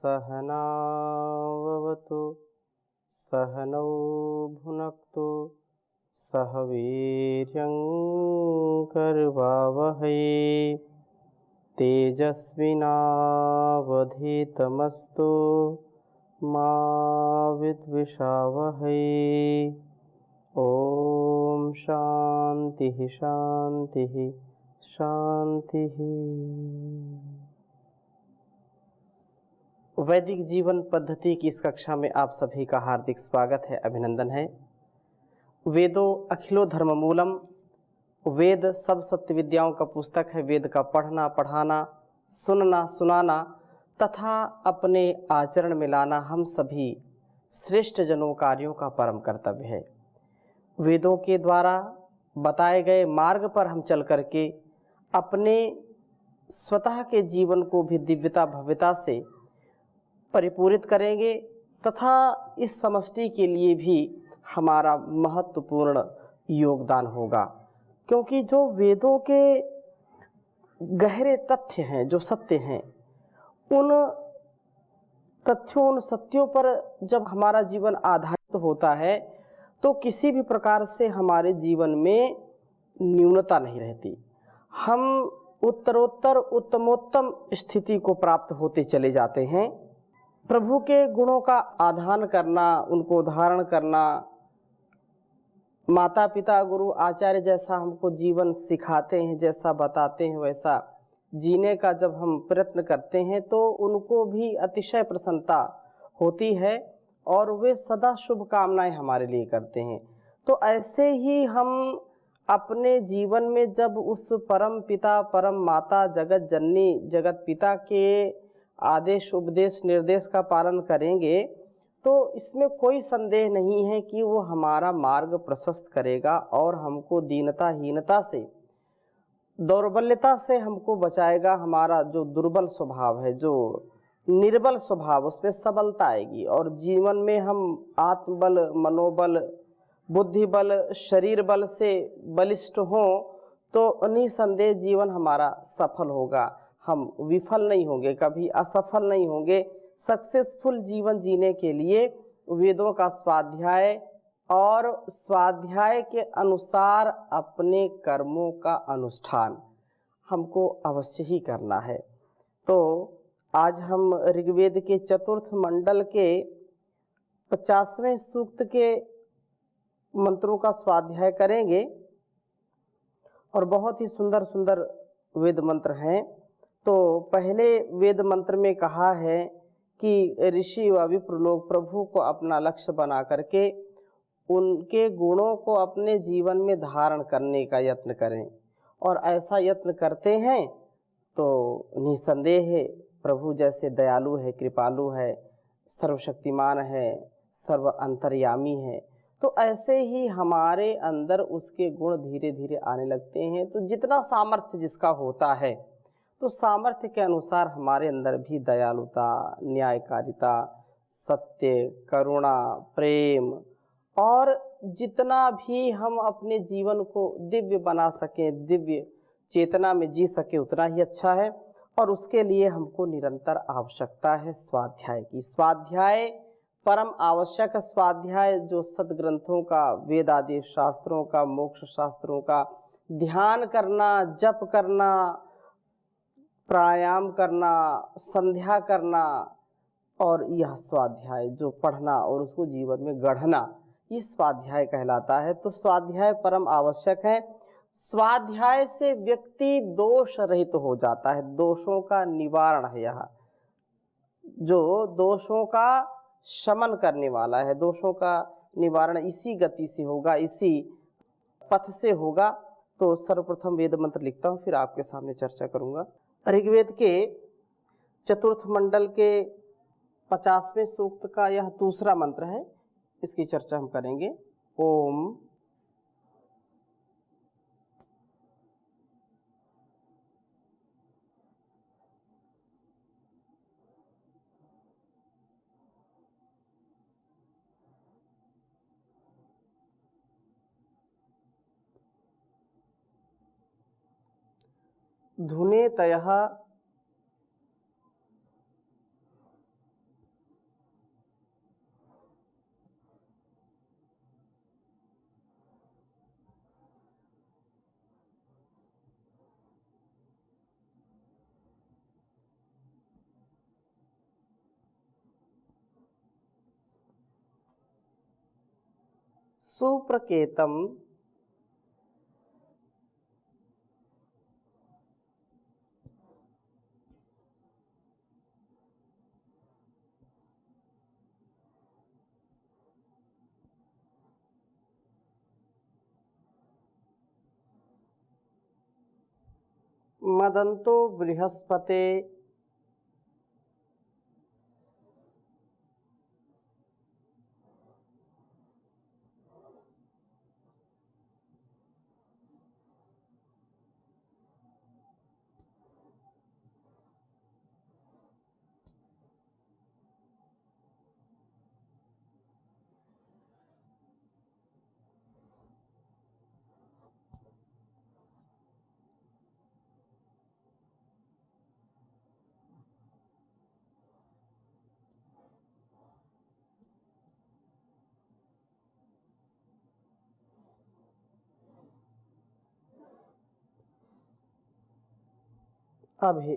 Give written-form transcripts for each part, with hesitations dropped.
सहनाववतु सहनौ भुनक्तु सह वीर्यं करवावहै तेजस्विनावधीतमस्तु मा विद्विषावहै। ओम शांति शांति शांति। वैदिक जीवन पद्धति की इस कक्षा में आप सभी का हार्दिक स्वागत है, अभिनंदन है। वेदो अखिलो धर्म मूलम, वेद सब सत्य विद्याओं का पुस्तक है। वेद का पढ़ना पढ़ाना, सुनना सुनाना तथा अपने आचरण में लाना हम सभी श्रेष्ठ जनों कार्यों का परम कर्तव्य है। वेदों के द्वारा बताए गए मार्ग पर हम चल करके अपने स्वतः के जीवन को भी दिव्यता भव्यता से परिपूरित करेंगे तथा इस समष्टि के लिए भी हमारा महत्वपूर्ण योगदान होगा, क्योंकि जो वेदों के गहरे तथ्य हैं, जो सत्य हैं, उन तथ्यों उन सत्यों पर जब हमारा जीवन आधारित होता है तो किसी भी प्रकार से हमारे जीवन में न्यूनता नहीं रहती। हम उत्तरोत्तर उत्तमोत्तम स्थिति को प्राप्त होते चले जाते हैं। प्रभु के गुणों का आधान करना, उनको धारण करना, माता पिता गुरु आचार्य जैसा हमको जीवन सिखाते हैं, जैसा बताते हैं वैसा जीने का जब हम प्रयत्न करते हैं तो उनको भी अतिशय प्रसन्नता होती है और वे सदा शुभकामनाएं हमारे लिए करते हैं। तो ऐसे ही हम अपने जीवन में जब उस परम पिता परम माता जगत जननी जगत पिता के आदेश उपदेश निर्देश का पालन करेंगे तो इसमें कोई संदेह नहीं है कि वो हमारा मार्ग प्रशस्त करेगा और हमको दीनता हीनता से, दौर्बल्यता से हमको बचाएगा। हमारा जो दुर्बल स्वभाव है, जो निर्बल स्वभाव, उसमें सबलता आएगी और जीवन में हम आत्मबल, मनोबल, बुद्धि बल, शरीर बल से बलिष्ठ हों तो निसंदेह जीवन हमारा सफल होगा। हम विफल नहीं होंगे, कभी असफल नहीं होंगे। सक्सेसफुल जीवन जीने के लिए वेदों का स्वाध्याय और स्वाध्याय के अनुसार अपने कर्मों का अनुष्ठान हमको अवश्य ही करना है। तो आज हम ऋग्वेद के चतुर्थ मंडल के 50वें सूक्त के मंत्रों का स्वाध्याय करेंगे और बहुत ही सुंदर सुंदर वेद मंत्र हैं। तो पहले वेद मंत्र में कहा है कि ऋषि व विप्र लोग प्रभु को अपना लक्ष्य बना करके उनके गुणों को अपने जीवन में धारण करने का यत्न करें, और ऐसा यत्न करते हैं तो निसंदेह है प्रभु जैसे दयालु है, कृपालु है, सर्वशक्तिमान है, सर्व अंतर्यामी है, तो ऐसे ही हमारे अंदर उसके गुण धीरे धीरे आने लगते हैं। तो जितना सामर्थ्य जिसका होता है तो सामर्थ्य के अनुसार हमारे अंदर भी दयालुता, न्यायकारिता, सत्य, करुणा, प्रेम और जितना भी हम अपने जीवन को दिव्य बना सकें, दिव्य चेतना में जी सके, उतना ही अच्छा है। और उसके लिए हमको निरंतर आवश्यकता है स्वाध्याय की। स्वाध्याय परम आवश्यक है। स्वाध्याय जो सदग्रंथों का, वेद आदि शास्त्रों का, मोक्ष शास्त्रों का ध्यान करना, जप करना, प्राणायाम करना, संध्या करना, और यह स्वाध्याय जो पढ़ना और उसको जीवन में गढ़ना, ये स्वाध्याय कहलाता है। तो स्वाध्याय परम आवश्यक है। स्वाध्याय से व्यक्ति दोष रहित हो जाता है। दोषों का निवारण है यह, जो दोषों का शमन करने वाला है। दोषों का निवारण इसी गति से होगा, इसी पथ से होगा। तो सर्वप्रथम वेद मंत्र लिखता हूँ, फिर आपके सामने चर्चा करूँगा। ऋग्वेद के चतुर्थ मंडल के 50वें सूक्त का यह दूसरा मंत्र है, इसकी चर्चा हम करेंगे। ओम धुने तयः सुप्रकेतम मदन्तो बृहस्पते अभि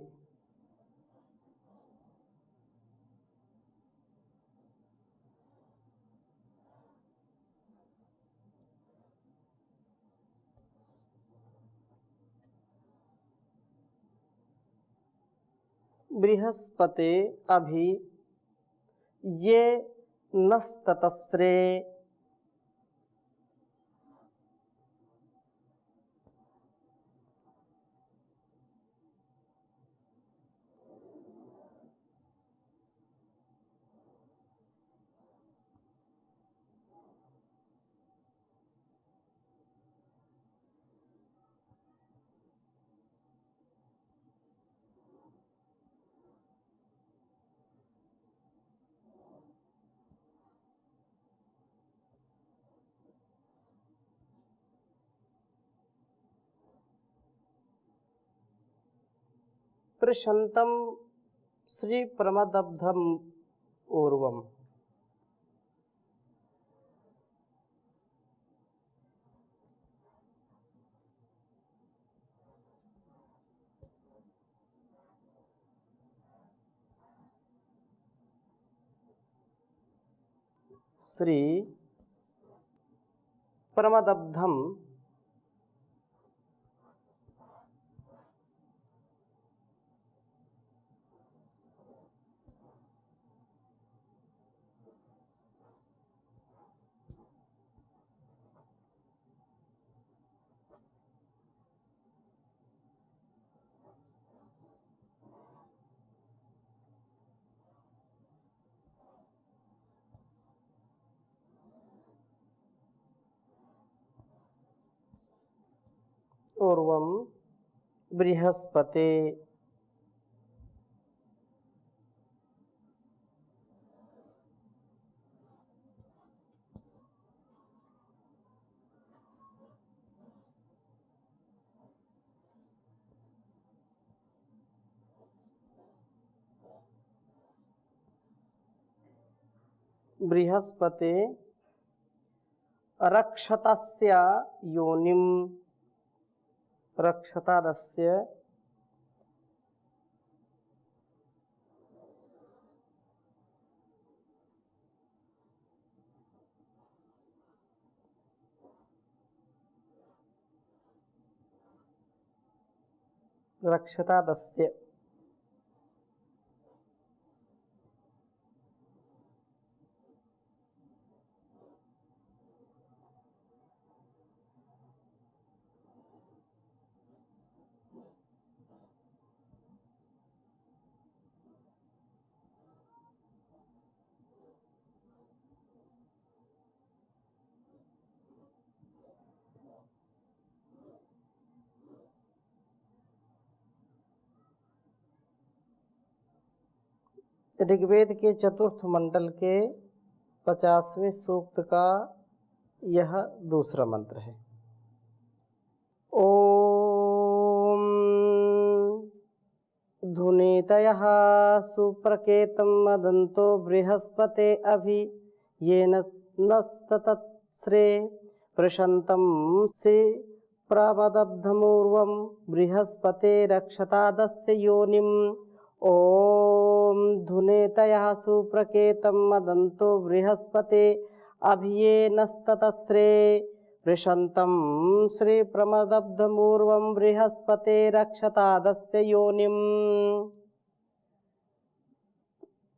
बृहस्पते अभि ये नस्ततस्रे प्रशंतम श्री प्रमदब्धम ऊर्वम श्री प्रमदब्धम ऊर्वम बृहस्पते बृहस्पते रक्षतस्य योनिम रक्षतादस्य रक्षतादस्य ऋग्वेद के चतुर्थ मंडल के 50वें सूक्त का यह दूसरा मंत्र है। ओम धुनीतयः सुप्रकेतं मदन्तो बृहस्पते अभि येन नस्ततस्रे प्रशन्तं से प्रमदब्धमूर्वं बृहस्पते रक्षतादस्य योनिम्। ओम धुनेतयः सुप्रकेतं मदन्तो बृहस्पते अभियेनस्ततस्रे वृषन्तं श्रीप्रमदब्धमूर्वं बृहस्पते रक्षतादस्य योनिम।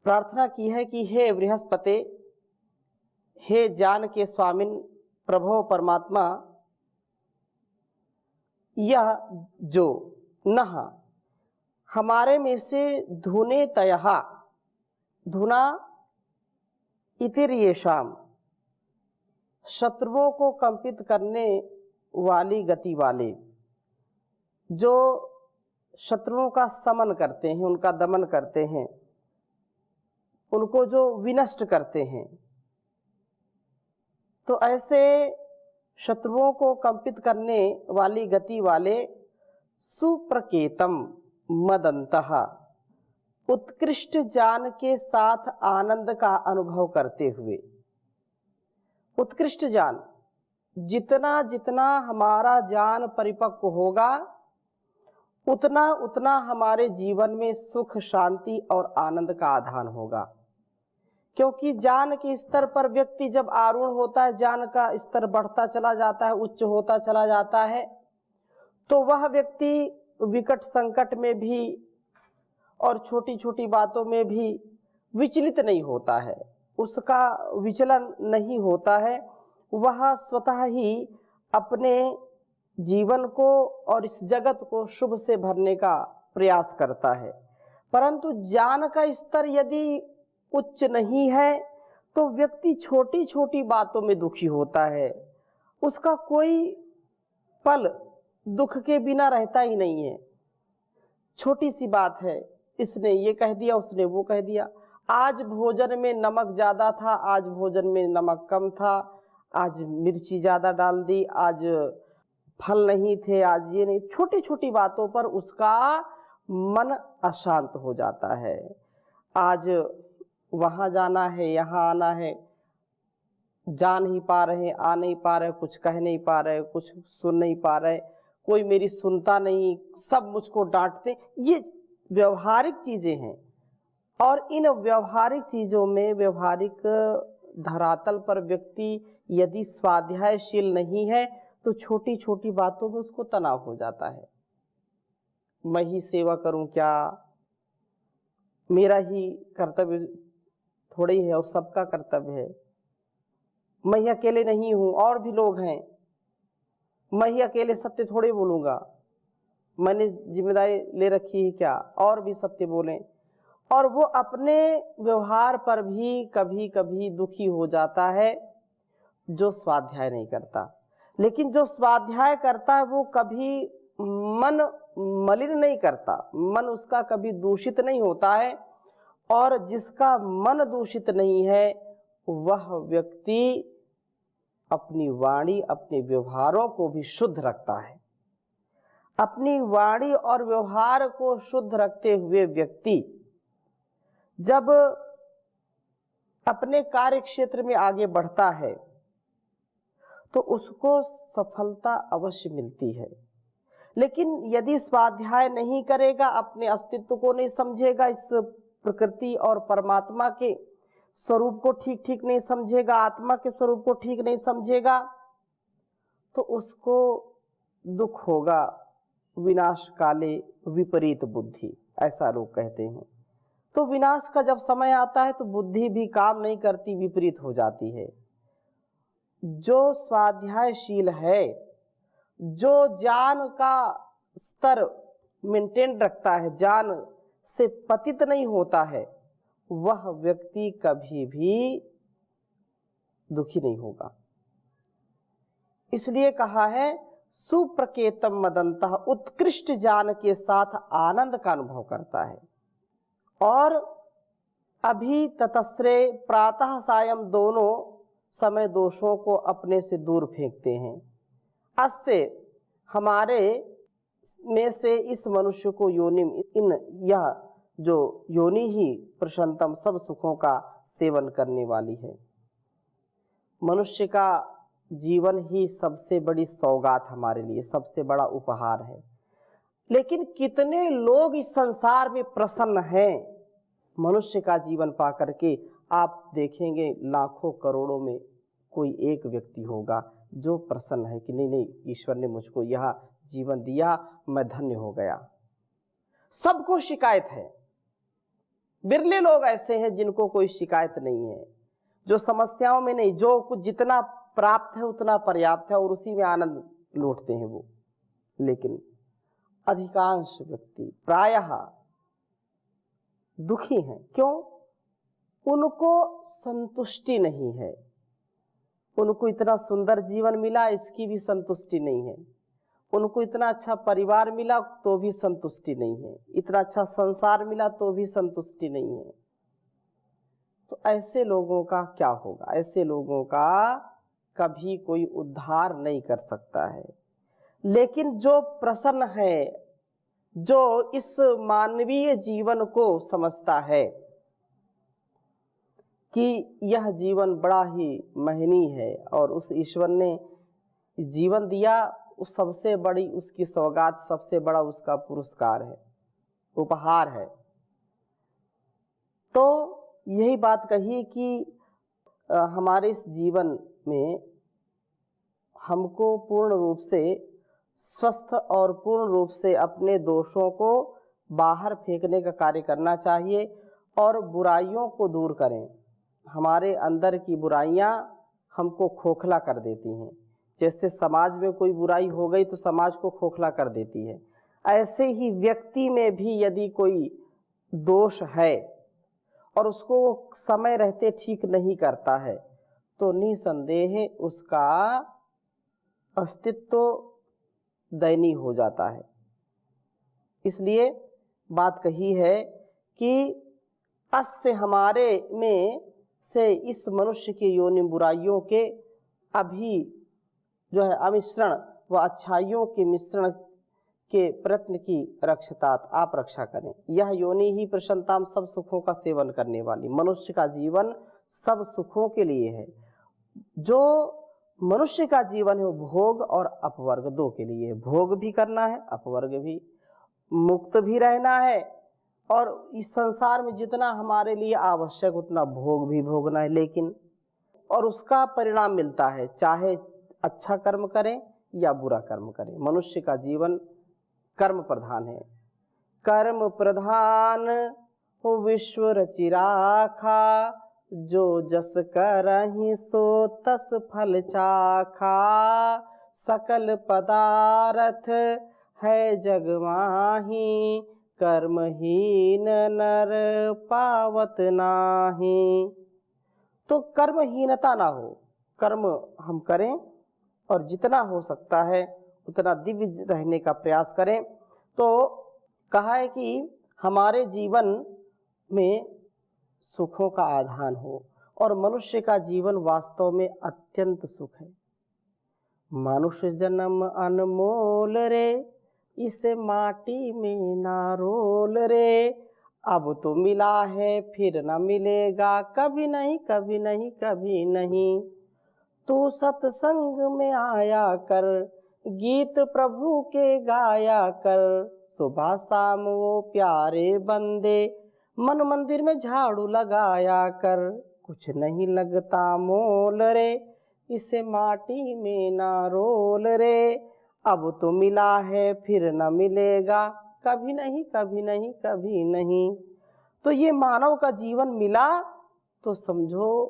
प्रार्थना की है कि हे बृहस्पति, हे जान के स्वामिन प्रभो परमात्मा, यह जो नह हमारे में से धुने तयहा धुना इतिर्येषाम शत्रुओं को कंपित करने वाली गति वाले, जो शत्रुओं का समन करते हैं, उनका दमन करते हैं, उनको जो विनष्ट करते हैं, तो ऐसे शत्रुओं को कंपित करने वाली गति वाले सुप्रकेतम मदंतः उत्कृष्ट जान के साथ आनंद का अनुभव करते हुए, उत्कृष्ट जान, जितना जितना हमारा ज्ञान परिपक्व होगा उतना उतना हमारे जीवन में सुख, शांति और आनंद का आधान होगा। क्योंकि ज्ञान के स्तर पर व्यक्ति जब आरूढ़ होता है, ज्ञान का स्तर बढ़ता चला जाता है, उच्च होता चला जाता है, तो वह व्यक्ति विकट संकट में भी और छोटी छोटी बातों में भी विचलित नहीं होता है, उसका विचलन नहीं होता है। वह स्वतः ही अपने जीवन को और इस जगत को शुभ से भरने का प्रयास करता है। परंतु ज्ञान का स्तर यदि उच्च नहीं है तो व्यक्ति छोटी छोटी बातों में दुखी होता है, उसका कोई पल दुख के बिना रहता ही नहीं है। छोटी सी बात है, इसने ये कह दिया, उसने वो कह दिया, आज भोजन में नमक ज़्यादा था, आज भोजन में नमक कम था, आज मिर्ची ज़्यादा डाल दी, आज फल नहीं थे, आज ये नहीं। छोटी छोटी बातों पर उसका मन अशांत हो जाता है। आज वहाँ जाना है, यहाँ आना है, जा नहीं पा रहे, आ नहीं पा रहे, कुछ कह नहीं पा रहे, कुछ सुन नहीं पा रहे, कोई मेरी सुनता नहीं, सब मुझको डांटते। ये व्यवहारिक चीज़ें हैं और इन व्यवहारिक चीज़ों में, व्यवहारिक धरातल पर व्यक्ति यदि स्वाध्यायशील नहीं है तो छोटी छोटी बातों में उसको तनाव हो जाता है। मैं ही सेवा करूं क्या, मेरा ही कर्तव्य थोड़ा ही है और सबका कर्तव्य है, मैं ही अकेले नहीं हूं, और भी लोग हैं, मैं ही अकेले सत्य थोड़े बोलूंगा, मैंने जिम्मेदारी ले रखी है क्या, और भी सत्य बोलें। और वो अपने व्यवहार पर भी कभी कभी दुखी हो जाता है जो स्वाध्याय नहीं करता। लेकिन जो स्वाध्याय करता है वो कभी मन मलिन नहीं करता, मन उसका कभी दूषित नहीं होता है। और जिसका मन दूषित नहीं है वह व्यक्ति अपनी वाणी, अपने व्यवहारों को भी शुद्ध रखता है। अपनी वाणी और व्यवहार को शुद्ध रखते हुए व्यक्ति जब अपने कार्य क्षेत्र में आगे बढ़ता है तो उसको सफलता अवश्य मिलती है। लेकिन यदि स्वाध्याय नहीं करेगा, अपने अस्तित्व को नहीं समझेगा, इस प्रकृति और परमात्मा के स्वरूप को ठीक ठीक नहीं समझेगा, आत्मा के स्वरूप को ठीक नहीं समझेगा, तो उसको दुख होगा। विनाश काले विपरीत बुद्धि, ऐसा लोग कहते हैं। तो विनाश का जब समय आता है तो बुद्धि भी काम नहीं करती, विपरीत हो जाती है। जो स्वाध्यायशील है, जो ज्ञान का स्तर मेंटेन रखता है, ज्ञान से पतित नहीं होता है, वह व्यक्ति कभी भी दुखी नहीं होगा। इसलिए कहा है सुप्रकेतम मदंतः, उत्कृष्ट ज्ञान के साथ आनंद का अनुभव करता है। और अभी ततस्रे, प्रातः सायं दोनों समय दोषों को अपने से दूर फेंकते हैं। अस्ते, हमारे में से इस मनुष्य को योनिम, इन यह जो योनि ही प्रशंतम, सब सुखों का सेवन करने वाली है। मनुष्य का जीवन ही सबसे बड़ी सौगात हमारे लिए, सबसे बड़ा उपहार है। लेकिन कितने लोग इस संसार में प्रसन्न हैं मनुष्य का जीवन पा करके, आप देखेंगे लाखों करोड़ों में कोई एक व्यक्ति होगा जो प्रसन्न है कि नहीं नहीं, ईश्वर ने मुझको यह जीवन दिया, मैं धन्य हो गया। सबको शिकायत है, बिरले लोग ऐसे हैं जिनको कोई शिकायत नहीं है, जो समस्याओं में नहीं, जो कुछ जितना प्राप्त है उतना पर्याप्त है और उसी में आनंद लूटते हैं वो। लेकिन अधिकांश व्यक्ति प्रायः दुखी हैं। क्यों? उनको संतुष्टि नहीं है। उनको इतना सुंदर जीवन मिला, इसकी भी संतुष्टि नहीं है। उनको इतना अच्छा परिवार मिला तो भी संतुष्टि नहीं है। इतना अच्छा संसार मिला तो भी संतुष्टि नहीं है। तो ऐसे लोगों का क्या होगा? ऐसे लोगों का कभी कोई उद्धार नहीं कर सकता है। लेकिन जो प्रसन्न है, जो इस मानवीय जीवन को समझता है कि यह जीवन बड़ा ही महनीय है और उस ईश्वर ने जीवन दिया, उस सबसे बड़ी उसकी सौगात, सबसे बड़ा उसका पुरस्कार है, उपहार है। तो यही बात कही कि हमारे इस जीवन में हमको पूर्ण रूप से स्वस्थ और पूर्ण रूप से अपने दोषों को बाहर फेंकने का कार्य करना चाहिए और बुराइयों को दूर करें। हमारे अंदर की बुराइयां हमको खोखला कर देती हैं। जैसे समाज में कोई बुराई हो गई तो समाज को खोखला कर देती है, ऐसे ही व्यक्ति में भी यदि कोई दोष है और उसको समय रहते ठीक नहीं करता है तो निसंदेह उसका अस्तित्व दयनीय हो जाता है। इसलिए बात कही है कि अस्य हमारे में से इस मनुष्य के योनि बुराइयों के अभी जो है अमिश्रण व अच्छाइयों के मिश्रण के प्रयत्न की रक्षतात आप रक्षा करें। यह योनि ही प्रसन्नताम सब सुखों का सेवन करने वाली। मनुष्य का जीवन सब सुखों के लिए है। जो मनुष्य का जीवन है वो भोग और अपवर्ग दो के लिए है। भोग भी करना है, अपवर्ग भी, मुक्त भी रहना है और इस संसार में जितना हमारे लिए आवश्यक उतना भोग भी भोगना है। लेकिन और उसका परिणाम मिलता है, चाहे अच्छा कर्म करें या बुरा कर्म करें। मनुष्य का जीवन कर्म प्रधान है। कर्म प्रधान हो विश्व रचि राखा, जो जस करहि सो तस फल चाखा। सकल पदार्थ है जग माही, कर्महीन नर पावत नाही। तो कर्महीनता ना हो, कर्म हम करें और जितना हो सकता है उतना दिव्य रहने का प्रयास करें। तो कहा है कि हमारे जीवन में सुखों का आधान हो और मनुष्य का जीवन वास्तव में अत्यंत सुख है। मनुष्य जन्म अनमोल रे, इसे माटी में ना रोल रे। अब तो मिला है फिर न मिलेगा, कभी नहीं कभी नहीं कभी नहीं। तू सत्संग में आया कर, गीत प्रभु के गाया कर। सुबह शाम वो प्यारे बंदे, मन मंदिर में झाड़ू लगाया कर। कुछ नहीं लगता मोल रे, इसे माटी में ना रोल रे। अब तो मिला है फिर न मिलेगा, कभी नहीं कभी नहीं कभी नहीं। तो ये मानव का जीवन मिला तो समझो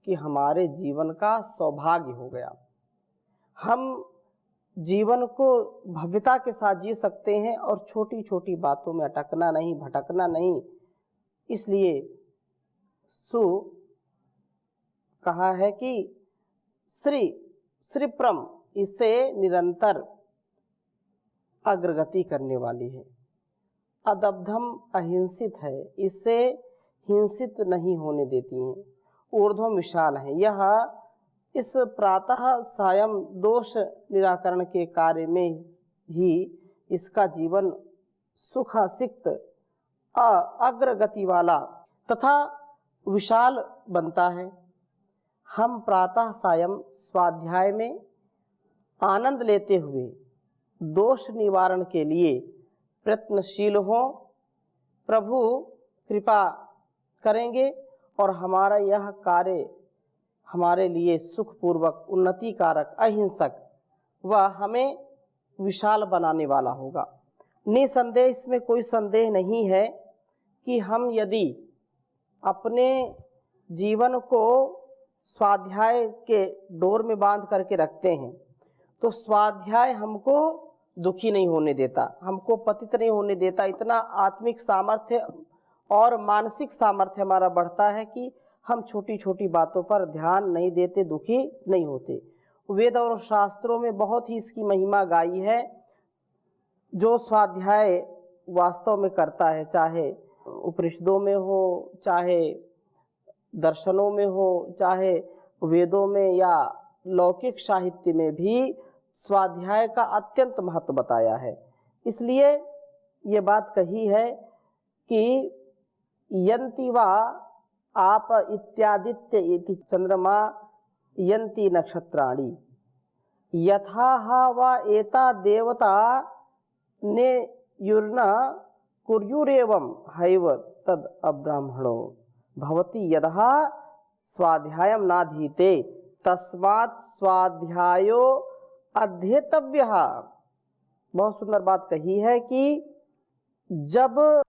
कि हमारे जीवन का सौभाग्य हो गया। हम जीवन को भव्यता के साथ जी सकते हैं और छोटी छोटी बातों में अटकना नहीं, भटकना नहीं। इसलिए सु कहा है कि श्रीप्रम इसे निरंतर अग्रगति करने वाली है। अदब्धम अहिंसित है, इसे हिंसित नहीं होने देती हैं। ऊर्ध्वम विशाल है, यह इस प्रातः सायं दोष निराकरण के कार्य में ही इसका जीवन सुखासिक्त अग्रगति वाला तथा विशाल बनता है। हम प्रातः सायं स्वाध्याय में आनंद लेते हुए दोष निवारण के लिए प्रयत्नशील हों। प्रभु कृपा करेंगे और हमारा यह कार्य हमारे लिए सुखपूर्वक, उन्नति कारक, अहिंसक व हमें विशाल बनाने वाला होगा। निसंदेह इसमें कोई संदेह नहीं है कि हम यदि अपने जीवन को स्वाध्याय के डोर में बांध करके रखते हैं तो स्वाध्याय हमको दुखी नहीं होने देता, हमको पतित नहीं होने देता। इतना आत्मिक सामर्थ्य और मानसिक सामर्थ्य हमारा बढ़ता है कि हम छोटी छोटी बातों पर ध्यान नहीं देते, दुखी नहीं होते। वेद और शास्त्रों में बहुत ही इसकी महिमा गाई है। जो स्वाध्याय वास्तव में करता है, चाहे उपनिषदों में हो, चाहे दर्शनों में हो, चाहे वेदों में या लौकिक साहित्य में भी स्वाध्याय का अत्यंत महत्व बताया है। इसलिए ये बात कही है कि यंति वा आप इत्यादित्य इति चंद्रमा यंति नक्षत्राणि यथा वा एता देवता ने युर्न कुर्युरेवं हैव तद अब्राह्मणो भवति यदहा स्वाध्यायं नाधीते तस्मात् स्वाध्यायो अध्येतव्यः। बहुत सुंदर बात कही है कि जब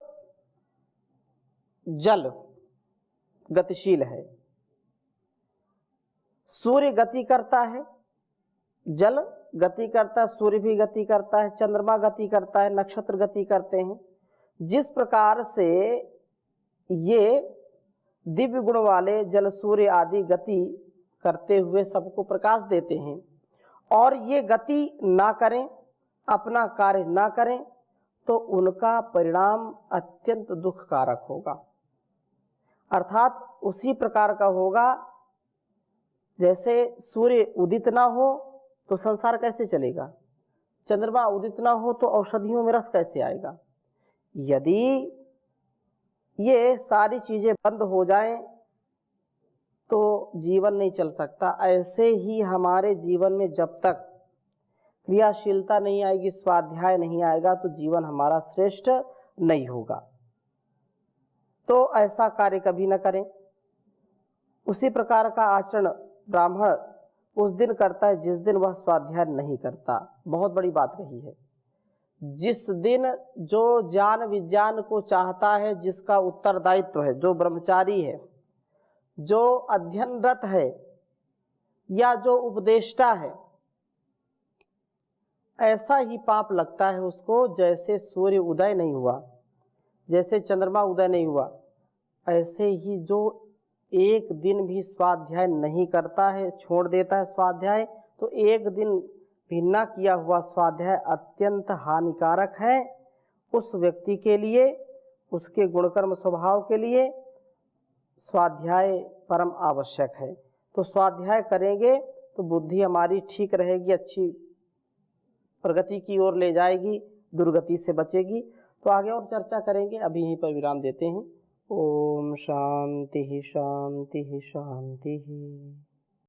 जल गतिशील है, सूर्य गति करता है, जल गति करता है, सूर्य भी गति करता है, चंद्रमा गति करता है, नक्षत्र गति करते हैं। जिस प्रकार से ये दिव्य गुण वाले जल, सूर्य आदि गति करते हुए सबको प्रकाश देते हैं और ये गति ना करें, अपना कार्य ना करें, तो उनका परिणाम अत्यंत दुखकारक होगा। अर्थात उसी प्रकार का होगा जैसे सूर्य उदित ना हो तो संसार कैसे चलेगा, चंद्रमा उदित ना हो तो औषधियों में रस कैसे आएगा। यदि ये सारी चीजें बंद हो जाएं तो जीवन नहीं चल सकता। ऐसे ही हमारे जीवन में जब तक क्रियाशीलता नहीं आएगी, स्वाध्याय नहीं आएगा, तो जीवन हमारा श्रेष्ठ नहीं होगा। तो ऐसा कार्य कभी न करें। उसी प्रकार का आचरण ब्राह्मण उस दिन करता है जिस दिन वह स्वाध्याय नहीं करता। बहुत बड़ी बात कही है। जिस दिन जो ज्ञान विज्ञान को चाहता है, जिसका उत्तरदायित्व है, जो ब्रह्मचारी है, जो अध्ययनरत है या जो उपदेष्टा है, ऐसा ही पाप लगता है उसको जैसे सूर्य उदय नहीं हुआ, जैसे चंद्रमा उदय नहीं हुआ। ऐसे ही जो एक दिन भी स्वाध्याय नहीं करता है, छोड़ देता है स्वाध्याय, तो एक दिन भी न किया हुआ स्वाध्याय अत्यंत हानिकारक है उस व्यक्ति के लिए, उसके गुणकर्म स्वभाव के लिए। स्वाध्याय परम आवश्यक है। तो स्वाध्याय करेंगे तो बुद्धि हमारी ठीक रहेगी, अच्छी प्रगति की ओर ले जाएगी, दुर्गति से बचेगी। तो आगे और चर्चा करेंगे, अभी यहीं पर विराम देते हैं। ओम शांति शांति शांति।